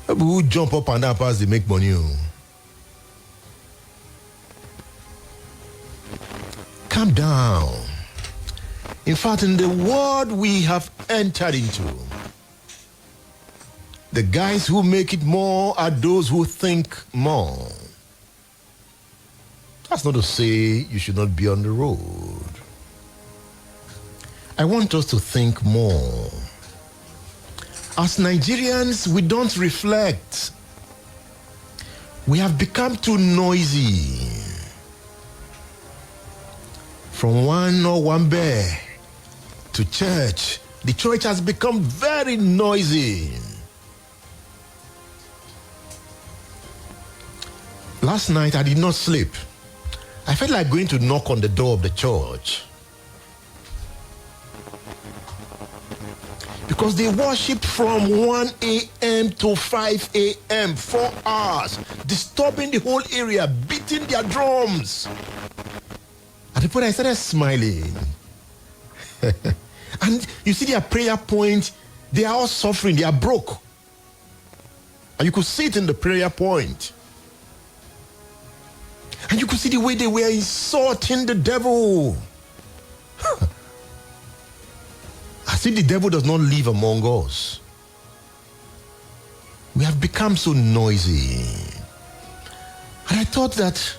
People who jump up and down past they make money. Calm down. In fact, in the world we have entered into, the guys who make it more are those who think more. That's not to say you should not be on the road. I want us to think more. As Nigerians, we don't reflect. We have become too noisy. From one bear to church, the church has become very noisy. Last night I did not sleep. I felt like going to knock on the door of the church. Because they worship from 1 a.m. to 5 a.m., 4 hours, disturbing the whole area, beating their drums. At the point I started smiling. And you see their prayer point, they are all suffering, they are broke. And you could see it in the prayer point. And you could see the way they were insulting the devil. As if the devil does not live among us. We have become so noisy. And I thought that,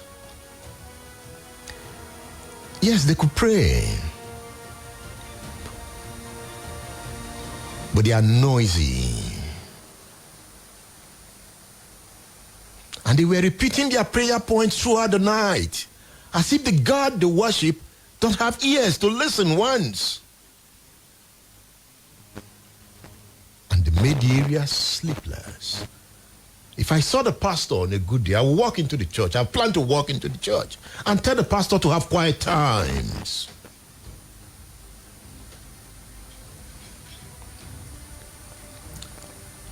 yes, they could pray. But they are noisy. And they were repeating their prayer points throughout the night. As if the God they worship don't have ears to listen once. And they made the area sleepless. If I saw the pastor on a good day, I would walk into the church. I plan to walk into the church and tell the pastor to have quiet times.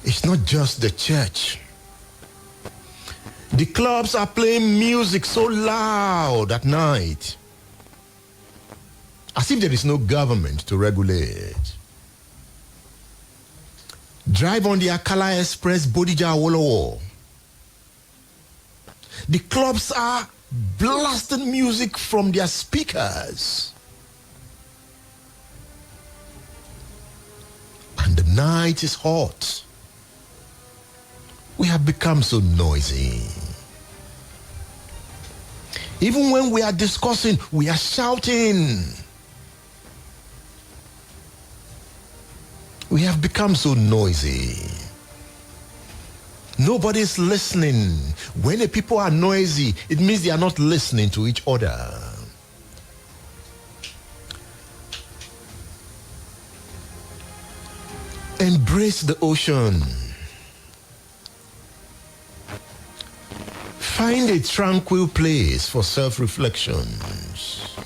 It's not just the church. The clubs are playing music so loud at night, as if there is no government to regulate. Drive on the Akala Express, Bodija, Awolowo. The clubs are blasting music from their speakers. And the night is hot. We have become so noisy. Even when we are discussing, we are shouting. We have become so noisy. Nobody's listening. When the people are noisy, it means they are not listening to each other. Embrace the ocean. Find a tranquil place for self-reflections.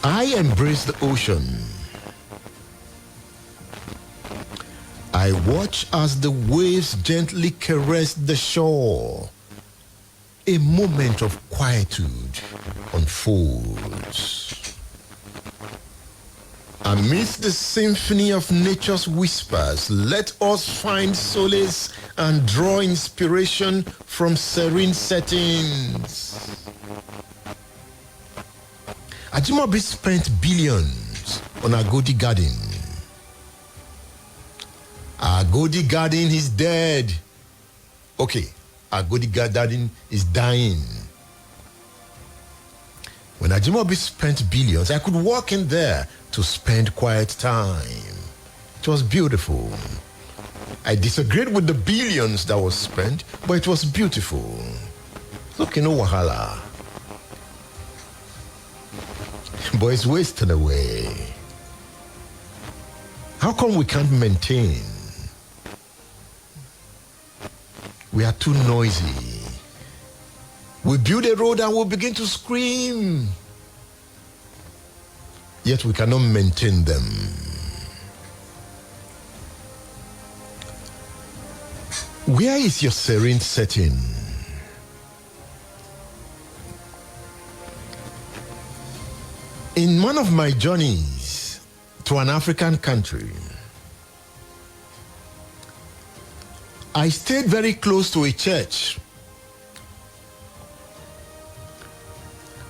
I embrace the ocean. I watch as the waves gently caress the shore. A moment of quietude unfolds. Amidst the symphony of nature's whispers, let us find solace and draw inspiration from serene settings. Ajimobi spent billions on Agodi Garden. Agodi Garden is dead. Okay, Agodi Garden is dying. When Ajimobi spent billions, I could walk in there to spend quiet time. It was beautiful. I disagreed with the billions that was spent, but it was beautiful. Look, no wahala. But it's wasted away. How come we can't maintain? We are too noisy. We build a road and we begin to scream. Yet we cannot maintain them. Where is your serene setting? In one of my journeys to an African country, I stayed very close to a church.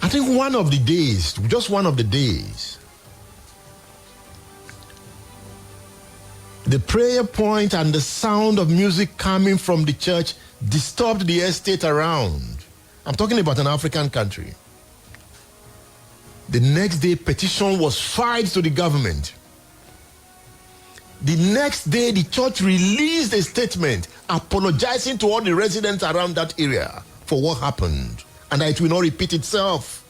I think one of the days, the prayer point and the sound of music coming from the church disturbed the estate around. I'm talking about an African country. The next day, petition was filed to the government. The next day, the church released a statement apologizing to all the residents around that area for what happened, and that it will not repeat itself.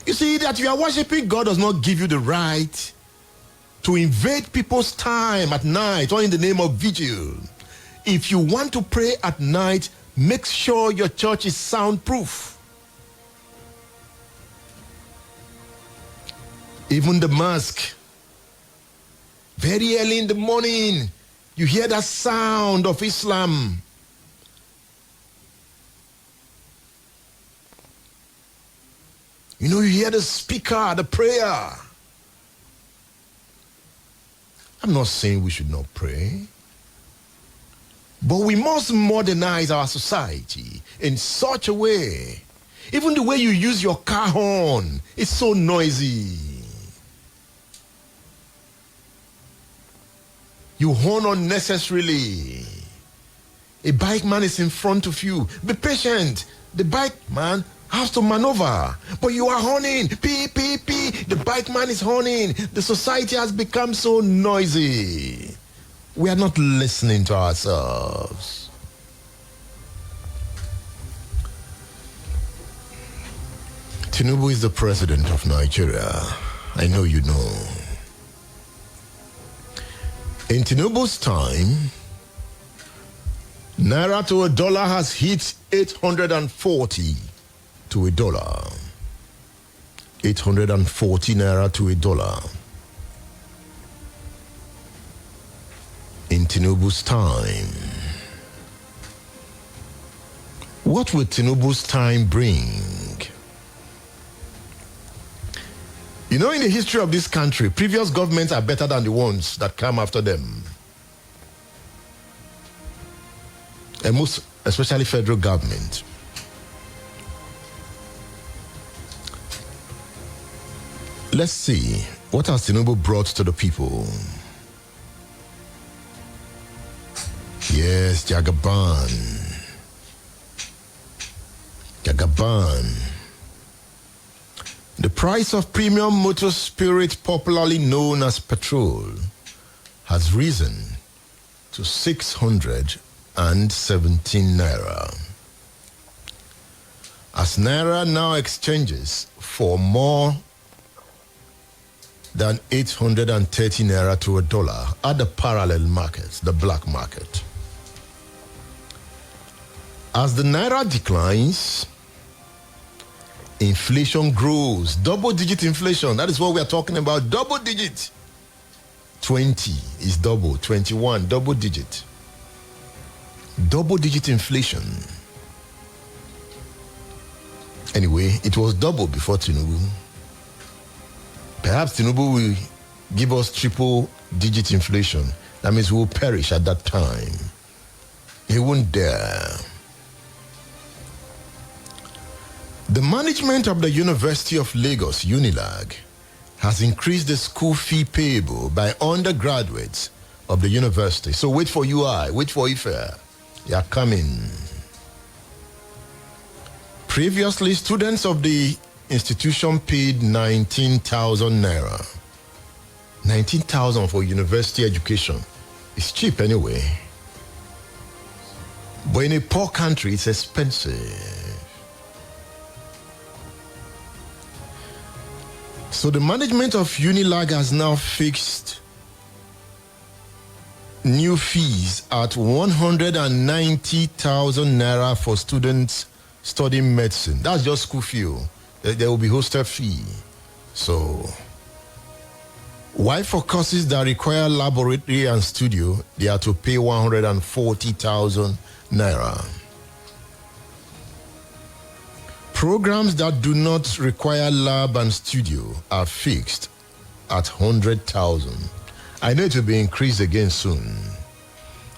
You see, that you are worshiping God does not give you the right to invade people's time at night or in the name of vigil. If you want to pray at night, make sure your church is soundproof. Even the mosque, very early in the morning, you hear that sound of Islam. You know, you hear the speaker, the prayer. I'm not saying we should not pray, but we must modernize our society in such a way. Even the way you use your car horn is so noisy. You horn unnecessarily. A bike man is in front of you. Be patient. The bike man has to maneuver, but you are horning. Beep, beep, beep. The bike man is horning. The society has become so noisy. We are not listening to ourselves. Tinubu is the president of Nigeria. I know you know. In Tinubu's time, Naira to a dollar has hit 840 to a dollar. 840 Naira to a dollar. In Tinubu's time. What will Tinubu's time bring? You know, in the history of this country, previous governments are better than the ones that come after them. And most, especially federal government. Let's see, what has Tinubu brought to the people? Yes, Jagaban. Jagaban. The price of premium motor spirit, popularly known as petrol, has risen to 617 Naira. As Naira now exchanges for more than 830 Naira to a dollar at the parallel markets, the black market. As the Naira declines, inflation grows, double-digit inflation. That is what we are talking about, double-digit. 20 is double, 21, double-digit. Double-digit inflation. Anyway, it was double before Tinubu. Perhaps Tinubu will give us triple-digit inflation. That means we will perish at that time. He won't dare. The management of the University of Lagos, UNIAG, has increased the school fee payable by undergraduates of the university. So wait for UI, wait for IFE. They are coming. Previously, students of the institution paid 19,000 Naira. 19,000 for university education. It's cheap anyway. But in a poor country, it's expensive. So the management of UNIAG has now fixed new fees at 190,000 Naira for students studying medicine. That's just school fee. There will be hostel fee. So, while for courses that require laboratory and studio, they are to pay 140,000 Naira. Programs that do not require lab and studio are fixed at 100,000. I know it will be increased again soon.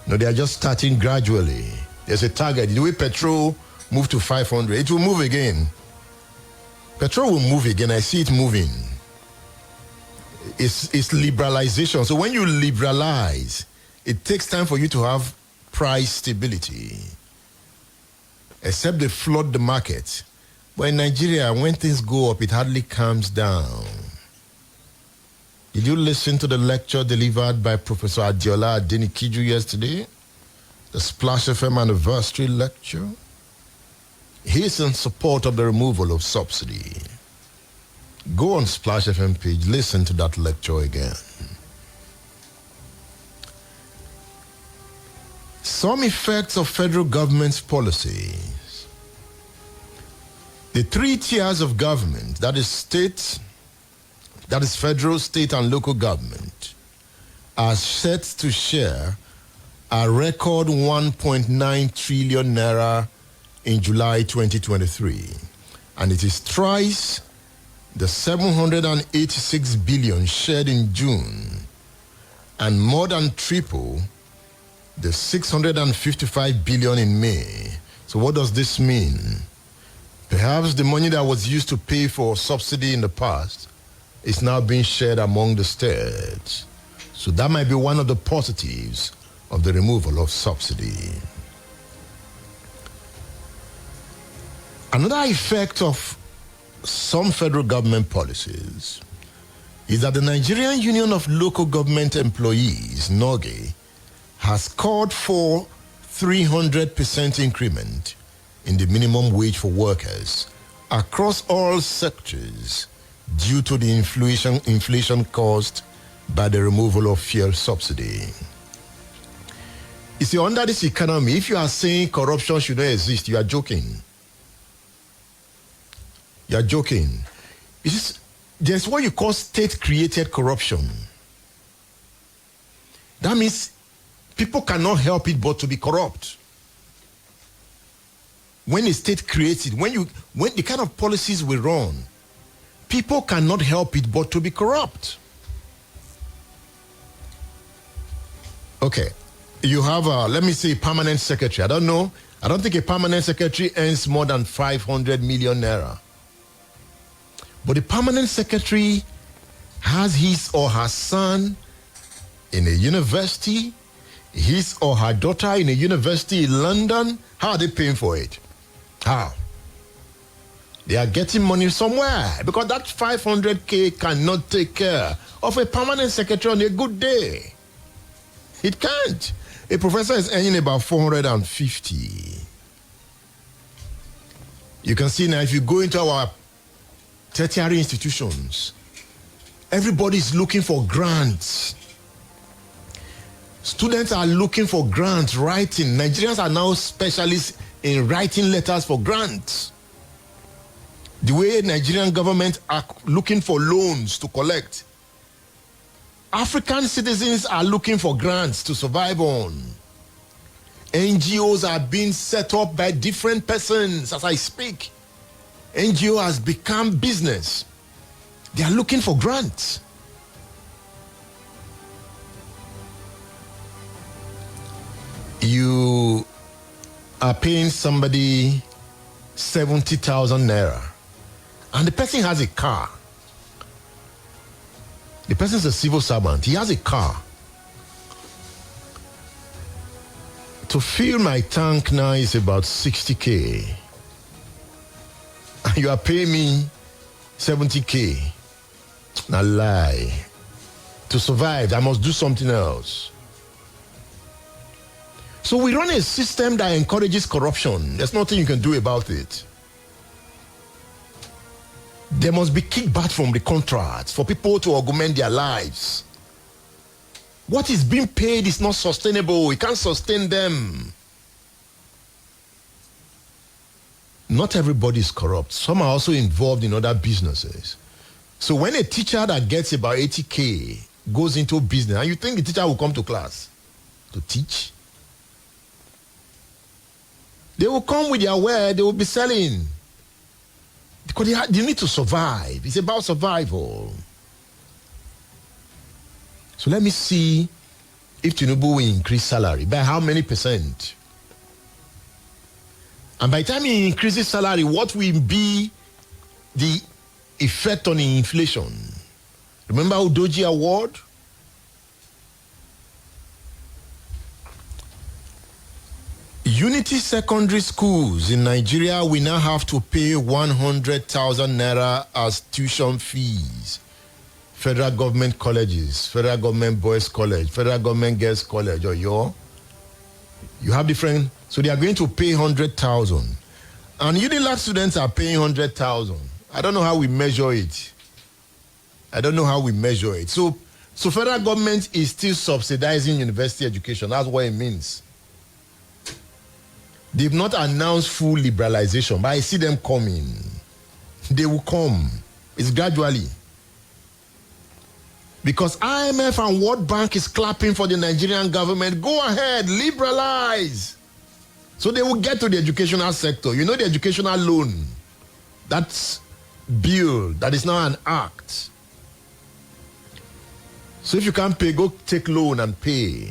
No, they are just starting gradually. There's a target. The way petrol moved to 500, it will move again. Petrol will move again. I see it moving. It's liberalization. So when you liberalize, it takes time for you to have price stability. Except they flood the market. But in Nigeria, when things go up, it hardly calms down. Did you listen to the lecture delivered by Professor Adiola Adenikiju yesterday? The Splash FM anniversary lecture? He's in support of the removal of subsidy. Go on Splash FM page, listen to that lecture again. Some effects of federal government's policies. The 3 tiers of government, that is federal, state, and local government, are set to share a record 1.9 trillion naira in July 2023. And it is twice the 786 billion shared in June, and more than triple the 655 billion in May. So what does this mean? Perhaps the money that was used to pay for subsidy in the past is now being shared among the states. So that might be one of the positives of the removal of subsidy. Another effect of some federal government policies is that the Nigerian Union of Local Government Employees, NOGE, has called for 300% increment in the minimum wage for workers across all sectors due to the inflation caused by the removal of fuel subsidy. You see, under this economy, if you are saying corruption should not exist, you are joking. You are joking. There's what you call state-created corruption. That means people cannot help it but to be corrupt. When a state creates it, when the kind of policies we run, people cannot help it but to be corrupt. Okay, you have let me say permanent secretary. I don't know. I don't think a permanent secretary earns more than 500 million naira. But the permanent secretary has his or her son in a university, his or her daughter in a university in London. How are they paying for it? How? They are getting money somewhere, because that 500K cannot take care of a permanent secretary on a good day. It can't. A professor is earning about 450. You can see now, if you go into our tertiary institutions, everybody is looking for grants. Students are looking for grants, writing. Nigerians are now specialists in writing letters for grants. The way Nigerian government are looking for loans to collect, African citizens are looking for grants to survive on. NGOs are being set up by different persons as I speak. NGO has become business. They are looking for grants. You are paying somebody 70,000 naira, and the person has a car. The person is a civil servant. He has a car. To fill my tank now is about 60K. And you are paying me 70K. Now lie. To survive, I must do something else. So we run a system that encourages corruption. There's nothing you can do about it. There must be kickback from the contracts for people to augment their lives. What is being paid is not sustainable. It can't sustain them. Not everybody is corrupt. Some are also involved in other businesses. So when a teacher that gets about 80K goes into business, and you think the teacher will come to class to teach? They will come with their ware, they will be selling. Because they need to survive. It's about survival. So let me see if Tinubu will increase salary, by how many percent? And by the time he increases salary, what will be the effect on the inflation? Remember Udoji Award? Unity secondary schools in Nigeria will now have to pay 100,000 naira as tuition fees. Federal government colleges, federal government boys college, federal government girls college, or you have different, so they are going to pay 100,000. And UNIAG students are paying 100,000. I don't know how we measure it. So federal government is still subsidizing university education. That's what it means. They've not announced full liberalization, but I see them coming. They will come. It's gradually. Because IMF and World Bank is clapping for the Nigerian government. Go ahead, liberalize. So they will get to the educational sector. You know the educational loan. That's bill. That is now an act. So if you can't pay, go take loan and pay.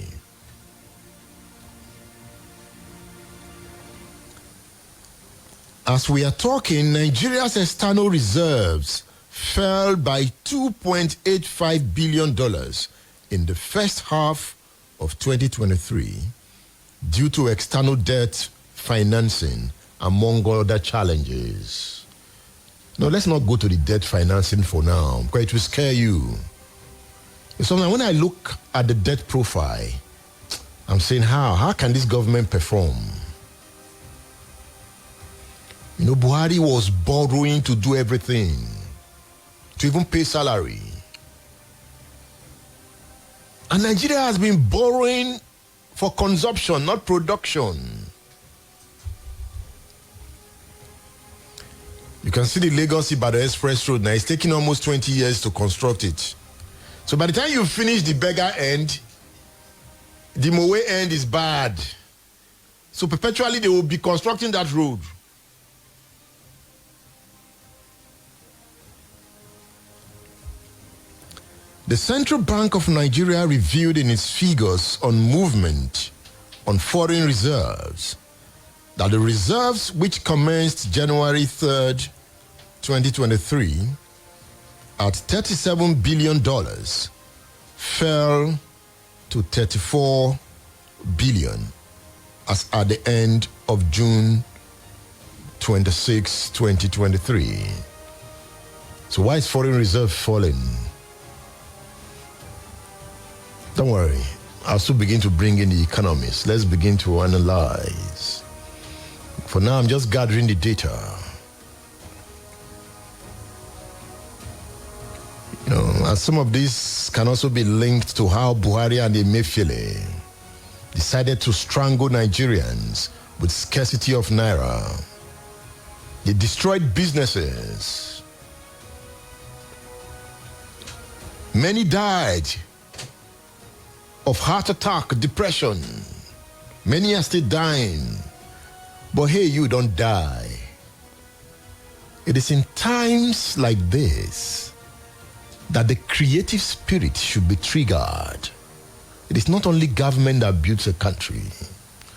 As we are talking, Nigeria's external reserves fell by $2.85 billion in the first half of 2023 due to external debt financing, among other challenges. No, let's not go to the debt financing for now, because it will scare you. So when I look at the debt profile, I'm saying, how can this government perform? You know, Buhari was borrowing to do everything, to even pay salary. And Nigeria has been borrowing for consumption, not production. You can see the Lagos-Ibadan Express Road now. It's taking almost 20 years to construct it. So by the time you finish the beggar end, the Mowe end is bad. So perpetually they will be constructing that road. The Central Bank of Nigeria revealed in its figures on movement on foreign reserves that the reserves which commenced January 3rd, 2023 at $37 billion fell to $34 billion as at the end of June 26, 2023. So why is foreign reserve falling? Don't worry, I'll still begin to bring in the economists. Let's begin to analyze. For now, I'm just gathering the data. You know, and some of this can also be linked to how Buhari and Emefiele decided to strangle Nigerians with scarcity of naira. They destroyed businesses. Many died of heart attack, depression. Many are still dying. But hey, you don't die. It is in times like this that the creative spirit should be triggered. It is not only government that builds a country.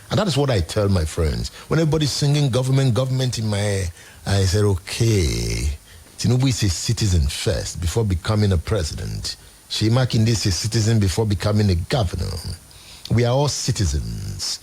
And that is what I tell my friends. When everybody's singing government, government in my ear, I said, okay, Tinubu is a citizen first before becoming a president. Sheyi Makinde is a citizen before becoming a governor. We are all citizens.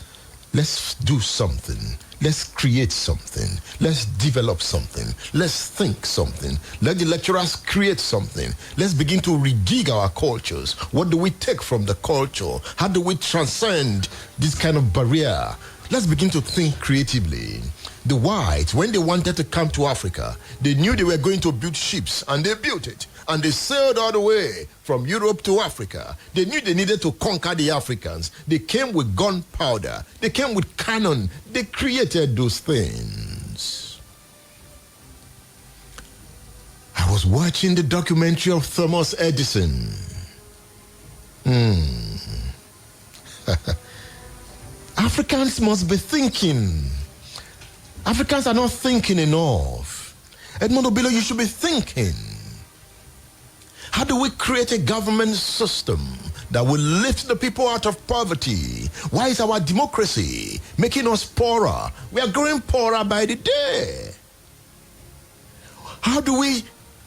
Let's do something. Let's create something. Let's develop something. Let's think something. Let the lecturers create something. Let's begin to redig our cultures. What do we take from the culture? How do we transcend this kind of barrier? Let's begin to think creatively. The whites, when they wanted to come to Africa, they knew they were going to build ships, and they built it. And they sailed all the way from Europe to Africa. They knew they needed to conquer the Africans. They came with gunpowder. They came with cannon. They created those things. I was watching the documentary of Thomas Edison. Africans must be thinking. Africans are not thinking enough. Edmund Obilo, you should be thinking. How do we create a government system that will lift the people out of poverty? Why is our democracy making us poorer? We are growing poorer by the day. How do we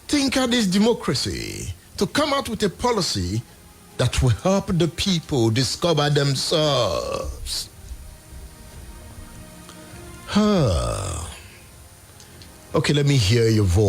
tinker this democracy to come out with a policy that will help the people discover themselves? Okay, let me hear your voice.